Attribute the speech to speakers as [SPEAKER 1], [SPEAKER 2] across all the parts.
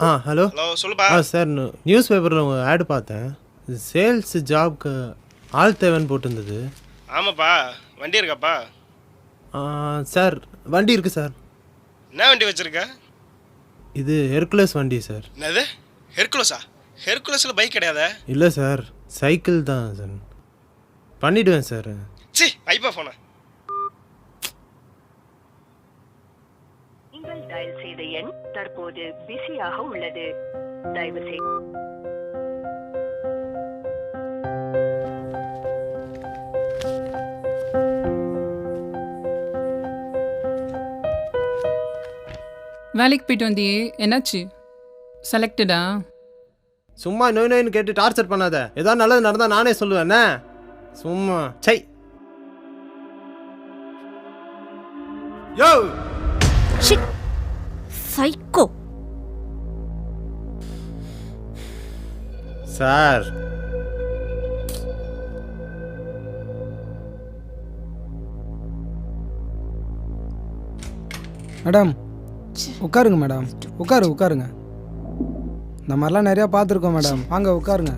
[SPEAKER 1] Hello.
[SPEAKER 2] Hello சொல்லுப்பா.
[SPEAKER 1] Sir news பேப்பரில் உங்கள் ஆடு பார்த்தேன். சேல்ஸ் ஜாப்க்கு ஆள் தேவைன்னு போட்டிருந்தது.
[SPEAKER 2] ஆமாப்பா. வண்டி இருக்காப்பா?
[SPEAKER 1] சார் வண்டி இருக்குது சார்.
[SPEAKER 2] என்ன வண்டி வச்சுருக்க?
[SPEAKER 1] இது ஹெர்குலஸ் வண்டி சார்.
[SPEAKER 2] என்னது ஹெர்குலஸா? ஹெர்குலஸில் பைக் கிடையாதா?
[SPEAKER 1] இல்லை சார், சைக்கிள் தான் சார். பண்ணிவிடுவேன் சார்.
[SPEAKER 2] சி ஐப்பா ஃபோனை.
[SPEAKER 3] நீங்கள் டயல் செய்த எண் தற்போது பிஸியாக உள்ளது. தயவு செய்து
[SPEAKER 4] வேலைக்கு போயிட்டு வந்தியே, என்னாச்சு? செலக்டடா?
[SPEAKER 1] சும்மா நோயின்னு கேட்டு டார்ச்சர் பண்ணாத. ஏதாவது நல்லது நடந்தால் நானே சொல்லுவேண்ணே. சும்மா சை. யோ
[SPEAKER 5] சைக்கோ
[SPEAKER 1] சார்.
[SPEAKER 6] மேடம் உட்காருங்க மேடம். உட்காருங்க. இந்த மாதிரிலாம் நிறையா பார்த்துருக்கோம் மேடம். வாங்க உட்காருங்க.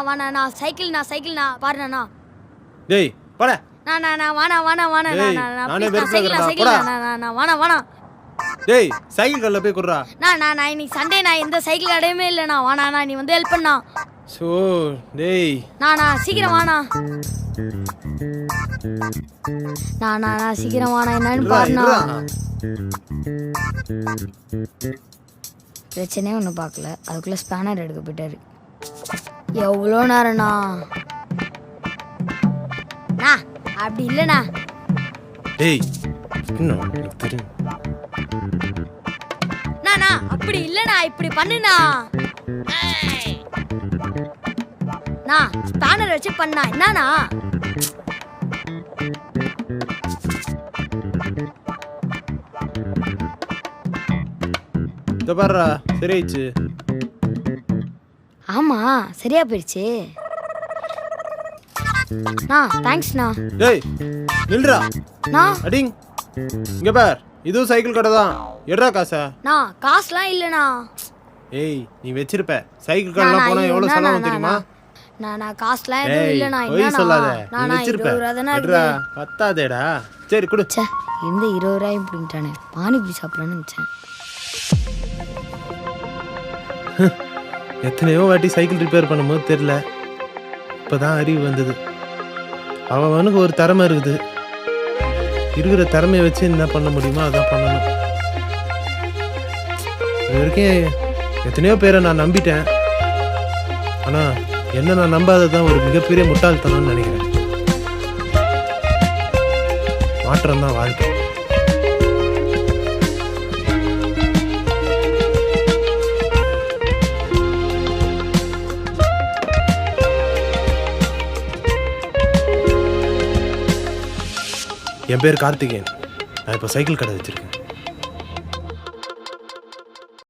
[SPEAKER 5] வாணா சைக்கிள் பாருண்ணா.
[SPEAKER 1] டேய் போட.
[SPEAKER 5] வாணா
[SPEAKER 1] டேய் சைக்கிள் கடையில் போய் குடுறா.
[SPEAKER 5] நான் இன்னைக்கு சண்டே, நான் எந்த சைக்கிள் கடையுமே இல்லைண்ணா. வாணா நீ வந்து ஹெல்ப் பண்ணா.
[SPEAKER 1] ஸோ டேய்
[SPEAKER 5] நானா சீக்கிரம் வாணா. நானா சீக்கிரம் வாணா, என்னன்னு பாருண்ணா. பிரச்சனையே ஒன்றும் பார்க்கல, அதுக்குள்ளே ஸ்பேனர் எடுக்க போயிட்டாரு. எவ்வளோ நேரம்ண்ணா? அப்படி இல்லைண்ணா.
[SPEAKER 1] டேய் எனக்கு தெரியும்.
[SPEAKER 5] நானா அப்படி இல்லைண்ணா, இப்படி பண்ணுண்ணா. நான் ஸ்பேனர் வச்சு பண்ணா என்னண்ணா?
[SPEAKER 1] இந்த பாருடா சரியாயிடுச்சு.
[SPEAKER 5] ஆமா சரியா போயிடுச்சு. தேங்க்ஸ்ண்ணா.
[SPEAKER 1] டேய் நில்றா.
[SPEAKER 5] நான்
[SPEAKER 1] அடிங் இங்க பார், இதுவும் சைக்கிள் கடை தான். எடுறா காசை.
[SPEAKER 5] காசுலாம் இல்லைண்ணா.
[SPEAKER 1] ஏய் நீ வச்சிருப்ப. சைக்கிள் கடைலாம் போனா எவ்வளவு செலவு தெரியுமா?
[SPEAKER 5] நான் காசுலாம் எதுவும் இல்லைண்ணா.
[SPEAKER 1] போய் சொல்லாத. நீ
[SPEAKER 5] நானா
[SPEAKER 1] வச்சிருப்ப.
[SPEAKER 5] 20 ரூபா தானே
[SPEAKER 1] எடுறா. பத்தாதேடா. சரி குடு.
[SPEAKER 5] இந்த 20 ரூபாயும் பிடிங்கிட்டானே. பானிபூரி சாப்பிடலான்னு நினச்சேன்.
[SPEAKER 1] எத்தனையோ வாட்டி சைக்கிள் ரிப்பேர் பண்ணும்போது தெரியல, இப்போதான் அறிவு வந்தது. அவனுக்கு ஒரு திறமை இருக்குது. இருக்கிற திறமையை வச்சு என்ன பண்ண முடியுமோ அதான் பண்ணணும். இது வரைக்கும் எத்தனையோ பேரை நான் நம்பிட்டேன். ஆனால் என்ன நான் நம்பாததான் ஒரு மிகப்பெரிய முட்டாள்தனம்னு நினைக்கிறேன். மாற்றம் தான் வாழ்க்கை. என் பேர் கார்த்திகேயன். நான் இப்போ சைக்கிள் கடை வச்சுருக்கேன்.